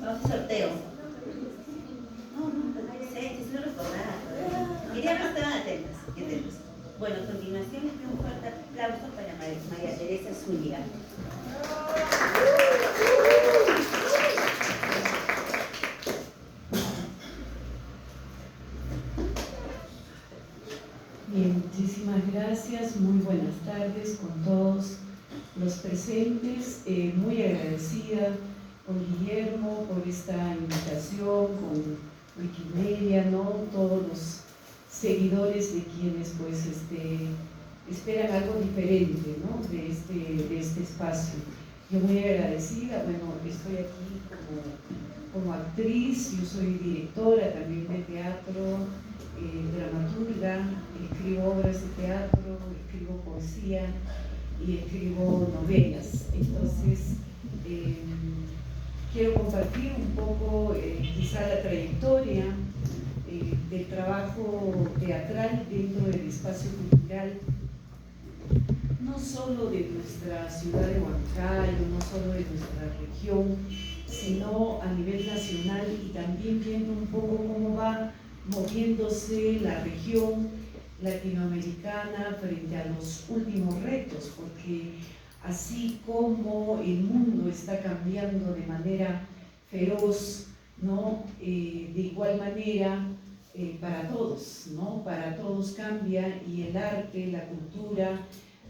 Vamos a sorteo. No, si no recordaba. Quería que estaban atentos. Bueno, a continuación les pido un fuerte aplauso para María Teresa Zúñiga. Bien, muchísimas gracias, muy buenas tardes con todos los presentes, muy agradecida con Guillermo por esta invitación, con Wikimedia, ¿no? Todos los seguidores de quienes pues esperan algo diferente, ¿no? de este espacio. Yo muy agradecida, bueno, estoy aquí como actriz, yo soy directora también de teatro, dramaturga, escribo obras de teatro, escribo poesía y escribo novelas. Entonces, quiero compartir un poco quizá la trayectoria del trabajo teatral dentro del espacio cultural, no solo de nuestra ciudad de Huancayo, no solo de nuestra región, sino a nivel nacional, y también viendo un poco cómo va moviéndose la región latinoamericana frente a los últimos retos, porque así como el mundo está cambiando de manera feroz, ¿no? De igual manera para todos, ¿no? Para todos cambia, y el arte, la cultura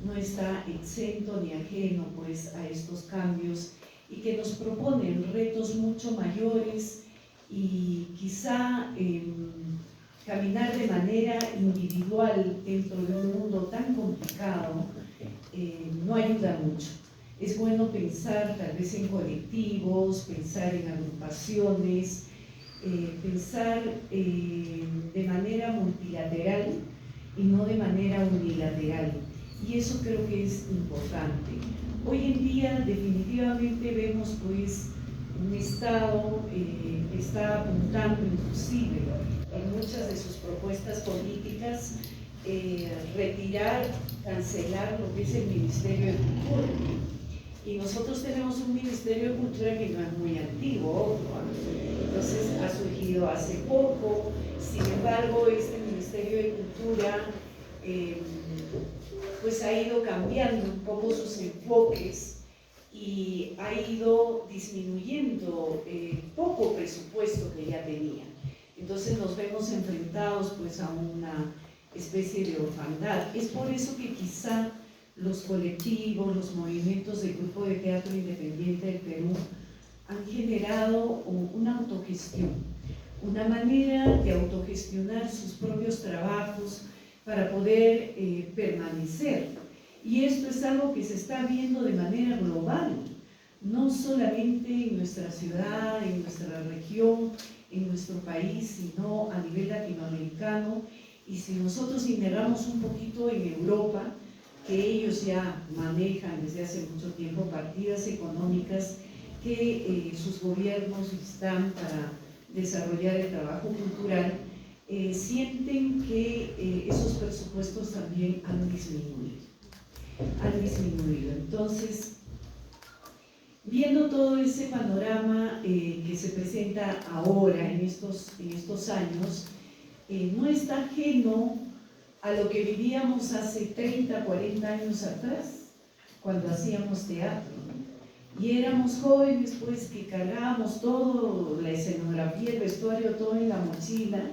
no está exento ni ajeno pues a estos cambios, y que nos proponen retos mucho mayores, y quizá caminar de manera individual dentro de un mundo tan complicado no ayuda mucho. Es bueno pensar tal vez en colectivos, pensar en agrupaciones, pensar de manera multilateral y no de manera unilateral, y eso creo que es importante. Hoy en día definitivamente vemos pues un Estado que está apuntando inclusive en muchas de sus propuestas políticas retirar, cancelar lo que es el Ministerio de Cultura. Y nosotros tenemos un Ministerio de Cultura que no es muy antiguo, entonces ha surgido hace poco. Sin embargo, este Ministerio de Cultura pues ha ido cambiando un poco sus enfoques y ha ido disminuyendo el poco presupuesto que ya tenía. Entonces nos vemos enfrentados pues a una especie de orfandad. Es por eso que quizá los colectivos, los movimientos del Grupo de Teatro Independiente del Perú han generado una autogestión, una manera de autogestionar sus propios trabajos para poder permanecer. Y esto es algo que se está viendo de manera global, no solamente en nuestra ciudad, en nuestra región, en nuestro país, sino a nivel latinoamericano. Y si nosotros indagamos un poquito en Europa, que ellos ya manejan desde hace mucho tiempo partidas económicas que sus gobiernos están para desarrollar el trabajo cultural, sienten que esos presupuestos también han disminuido. Entonces, viendo todo ese panorama que se presenta ahora en estos años, no está ajeno a lo que vivíamos hace 30, 40 años atrás, cuando hacíamos teatro, ¿no? Y éramos jóvenes pues que cargábamos todo, la escenografía, el vestuario, todo en la mochila,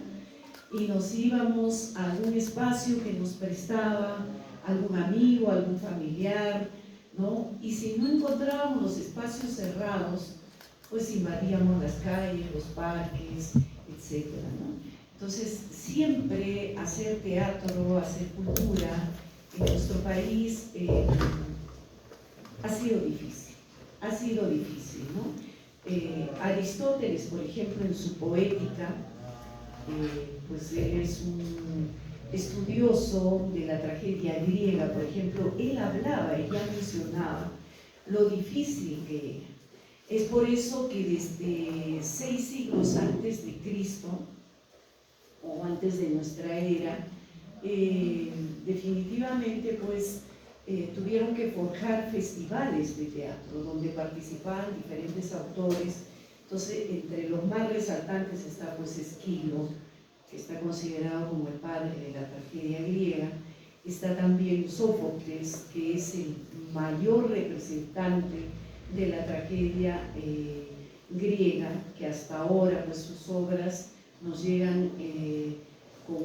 y nos íbamos a algún espacio que nos prestaba algún amigo, algún familiar, ¿no? Y si no encontrábamos los espacios cerrados, pues invadíamos las calles, los parques, etcétera, ¿no? Entonces, siempre hacer teatro, hacer cultura en nuestro país ha sido difícil, ¿no? Aristóteles, por ejemplo, en su poética, pues él es un estudioso de la tragedia griega, por ejemplo, él hablaba y ya mencionaba lo difícil que era. Es por eso que desde 6 siglos antes de Cristo, o antes de nuestra era, definitivamente pues tuvieron que forjar festivales de teatro donde participaban diferentes autores. Entonces, entre los más resaltantes está pues Esquilo, que está considerado como el padre de la tragedia griega. Está también Sófocles, que es el mayor representante de la tragedia griega, que hasta ahora pues sus obras nos llegan con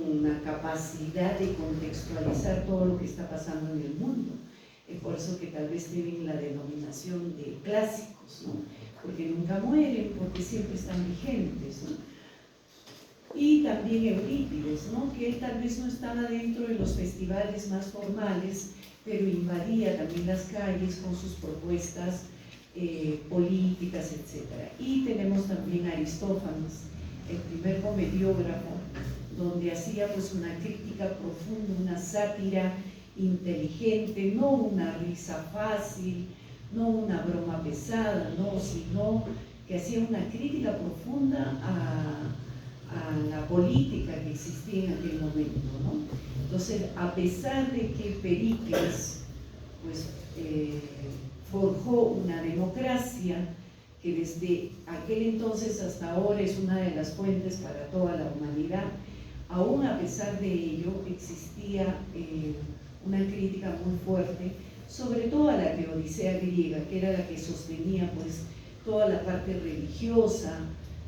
una capacidad de contextualizar todo lo que está pasando en el mundo. Es por eso que tal vez tienen la denominación de clásicos, ¿no? Porque nunca mueren, porque siempre están vigentes, ¿no? Y también Eurípides, ¿no? Que él tal vez no estaba dentro de los festivales más formales, pero invadía también las calles con sus propuestas políticas, etc. Y tenemos también a Aristófanes, el primer comediógrafo, donde hacía pues una crítica profunda, una sátira inteligente, no una risa fácil, no una broma pesada, no, sino que hacía una crítica profunda a la política que existía en aquel momento, ¿no? Entonces, a pesar de que Pericles pues, forjó una democracia que desde aquel entonces hasta ahora es una de las fuentes para toda la humanidad, aún a pesar de ello existía una crítica muy fuerte, sobre todo a la Teodicea griega, que era la que sostenía pues toda la parte religiosa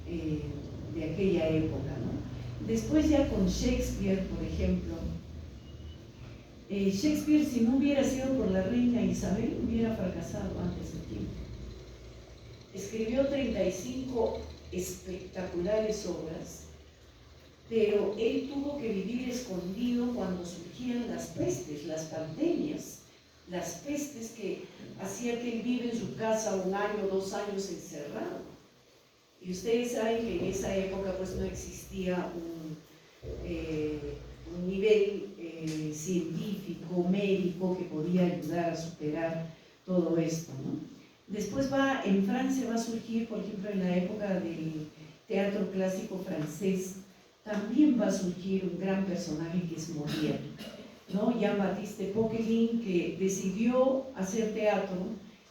de aquella época, ¿no? Después ya con Shakespeare, por ejemplo, Shakespeare, si no hubiera sido por la reina Isabel, hubiera fracasado antes de tiempo. Escribió 35 espectaculares obras, pero él tuvo que vivir escondido cuando surgían las pestes, las pandemias, las pestes que hacía que él vive en su casa 1 año, 2 años encerrado. Y ustedes saben que en esa época pues no existía un nivel científico, médico que podía ayudar a superar todo esto, ¿no? Después en Francia va a surgir, por ejemplo, en la época del teatro clásico francés, también va a surgir un gran personaje que es Molière, ¿no? Jean-Baptiste Poquelin, que decidió hacer teatro.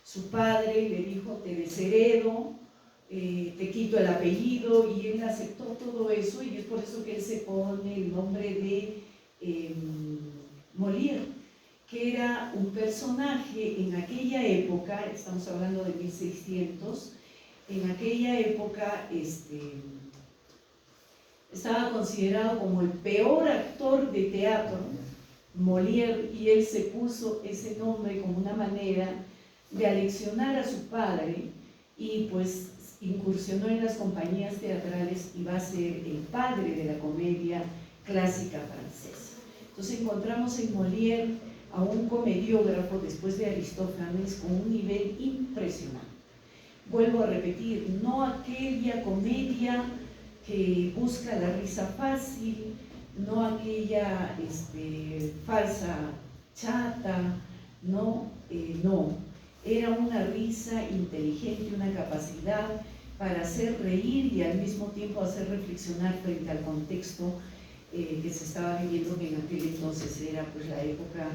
Su padre le dijo: te desheredo, te quito el apellido, y él aceptó todo eso, y es por eso que él se pone el nombre de Molière, que era un personaje en aquella época, estamos hablando de 1600, en aquella época estaba considerado como el peor actor de teatro, Molière, y él se puso ese nombre como una manera de aleccionar a su padre, y pues incursionó en las compañías teatrales y va a ser el padre de la comedia clásica francesa. Entonces encontramos en Molière a un comediógrafo después de Aristófanes con un nivel impresionante. Vuelvo a repetir, no aquella comedia que busca la risa fácil, no aquella falsa chata, no, era una risa inteligente, una capacidad para hacer reír y al mismo tiempo hacer reflexionar frente al contexto que se estaba viviendo, que en aquel entonces era pues la época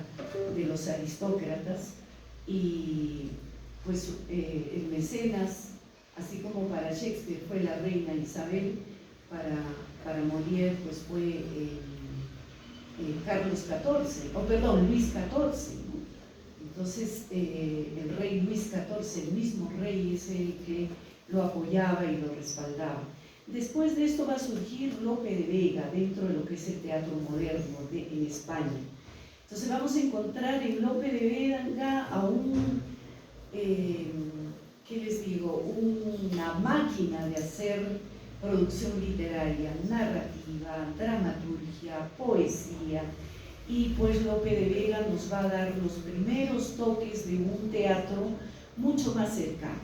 de los aristócratas, y pues el mecenas, así como para Shakespeare fue la reina Isabel, para Molière pues fue Luis XIV, ¿no? Entonces el rey Luis XIV, el mismo rey, es el que lo apoyaba y lo respaldaba. Después de esto va a surgir Lope de Vega dentro de lo que es el teatro moderno en España. Entonces vamos a encontrar en Lope de Vega a ¿qué les digo? Una máquina de hacer producción literaria, narrativa, dramaturgia, poesía, y pues Lope de Vega nos va a dar los primeros toques de un teatro mucho más cercano,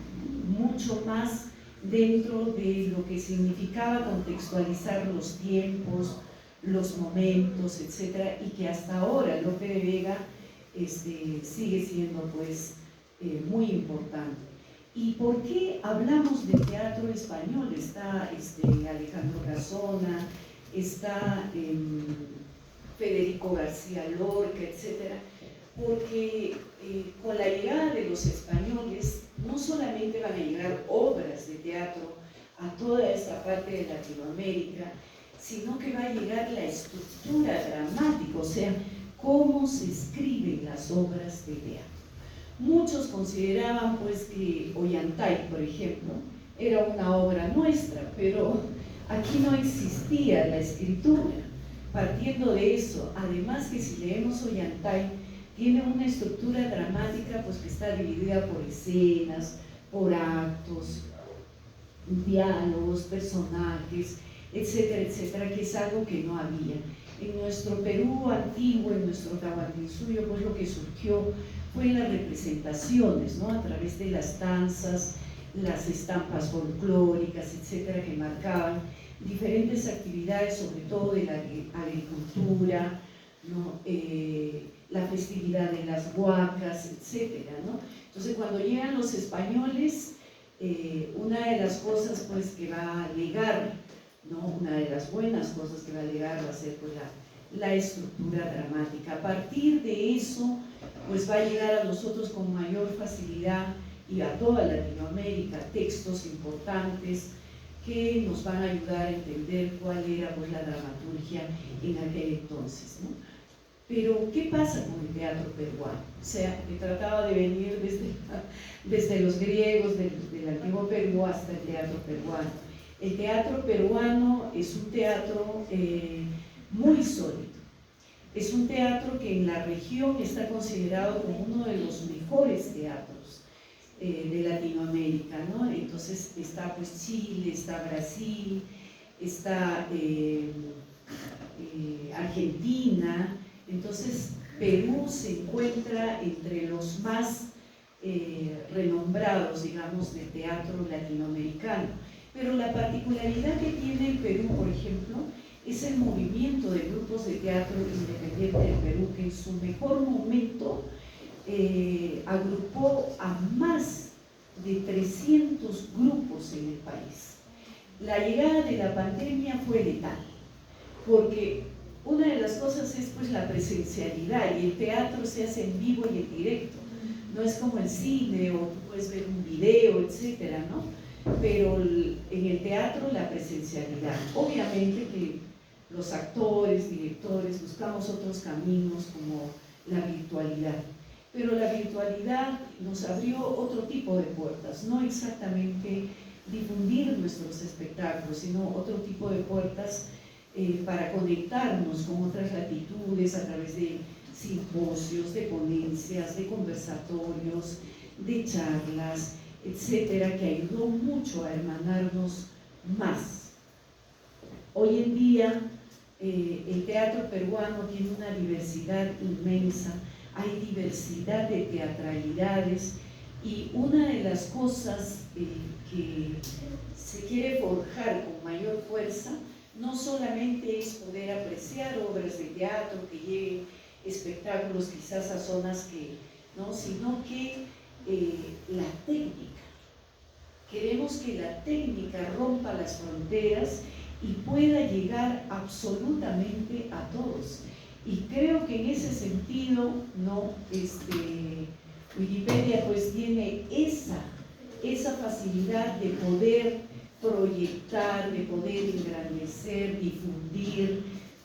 mucho más dentro de lo que significaba contextualizar los tiempos, los momentos, etc., y que hasta ahora Lope de Vega sigue siendo pues muy importante. ¿Y por qué hablamos de teatro español? Está Alejandro Casona, está Federico García Lorca, etc. Porque con la llegada de los españoles no solamente van a llegar obras de teatro a toda esta parte de Latinoamérica, sino que va a llegar la estructura dramática, o sea, cómo se escriben las obras de teatro. Muchos consideraban pues que Ollantay, por ejemplo, era una obra nuestra, pero aquí no existía la escritura. Partiendo de eso, además que si leemos Ollantay, tiene una estructura dramática pues que está dividida por escenas, por actos, diálogos, personajes, etcétera, etcétera, que es algo que no había. En nuestro Perú antiguo, en nuestro Tahuantinsuyo, pues lo que surgió fue las representaciones, ¿no? A través de las danzas, las estampas folclóricas, etcétera, que marcaban diferentes actividades, sobre todo de la agricultura, ¿no? La festividad de las huacas, etcétera, ¿no? Entonces, cuando llegan los españoles, una de las cosas pues que va a legar, ¿no? Una de las buenas cosas que va a legar va a ser pues la estructura dramática. A partir de eso, pues va a llegar a nosotros con mayor facilidad y a toda Latinoamérica textos importantes que nos van a ayudar a entender cuál era pues la dramaturgia en aquel entonces, ¿no? Pero, ¿qué pasa con el teatro peruano? O sea, que trataba de venir desde los griegos, del antiguo Perú hasta el teatro peruano. El teatro peruano es un teatro muy sólido. Es un teatro que en la región está considerado como uno de los mejores teatros de Latinoamérica, ¿no? Entonces está pues Chile, está Brasil, está Argentina. Entonces Perú se encuentra entre los más renombrados, digamos, de teatro latinoamericano. Pero la particularidad que tiene el Perú, por ejemplo, es el movimiento de grupos de teatro independiente del Perú, que en su mejor momento agrupó a más de 300 grupos en el país. La llegada de la pandemia fue letal, porque una de las cosas es pues la presencialidad, y el teatro se hace en vivo y en directo. No es como el cine, o tú puedes ver un video, etcétera, ¿no? Pero en el teatro la presencialidad. Obviamente que los actores, directores, buscamos otros caminos como la virtualidad. Pero la virtualidad nos abrió otro tipo de puertas, no exactamente difundir nuestros espectáculos, sino otro tipo de puertas para conectarnos con otras latitudes a través de simposios, de ponencias, de conversatorios, de charlas, etcétera, que ayudó mucho a hermanarnos más. Hoy en día el teatro peruano tiene una diversidad inmensa, hay diversidad de teatralidades, y una de las cosas que se quiere forjar con mayor fuerza no solamente es poder apreciar obras de teatro, que lleguen espectáculos quizás a zonas que, ¿no? Sino que la técnica. Queremos que la técnica rompa las fronteras y pueda llegar absolutamente a todos. Y creo que en ese sentido, ¿no? Wikipedia pues tiene esa facilidad de poder proyectar, de poder engrandecer, difundir,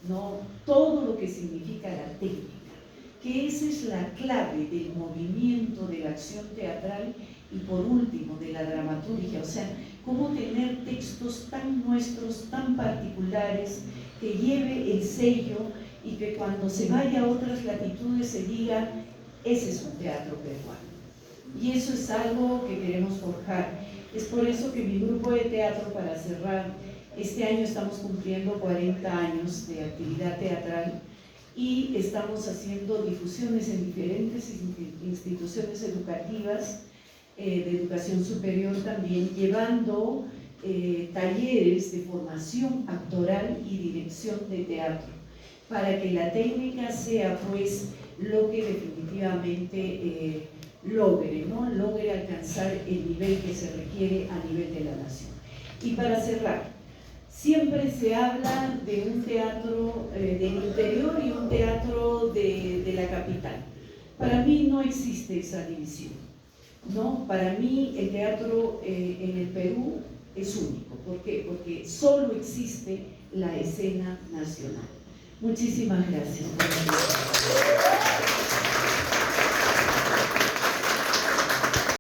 ¿no? Todo lo que significa la técnica, que esa es la clave del movimiento de la acción teatral y por último de la dramaturgia. O sea, cómo tener textos tan nuestros, tan particulares, que lleve el sello y que cuando se vaya a otras latitudes se diga, ese es un teatro peruano. Y eso es algo que queremos forjar. Es por eso que mi grupo de teatro, para cerrar, este año estamos cumpliendo 40 años de actividad teatral y estamos haciendo difusiones en diferentes instituciones educativas, de educación superior también, llevando talleres de formación actoral y dirección de teatro, para que la técnica sea pues lo que definitivamente logre, ¿no? Logre alcanzar el nivel que se requiere a nivel de la nación. Y para cerrar, siempre se habla de un teatro del interior y un teatro de la capital. Para mí no existe esa división. ¿no? Para mí el teatro en el Perú es único. ¿Por qué? Porque solo existe la escena nacional. Muchísimas gracias.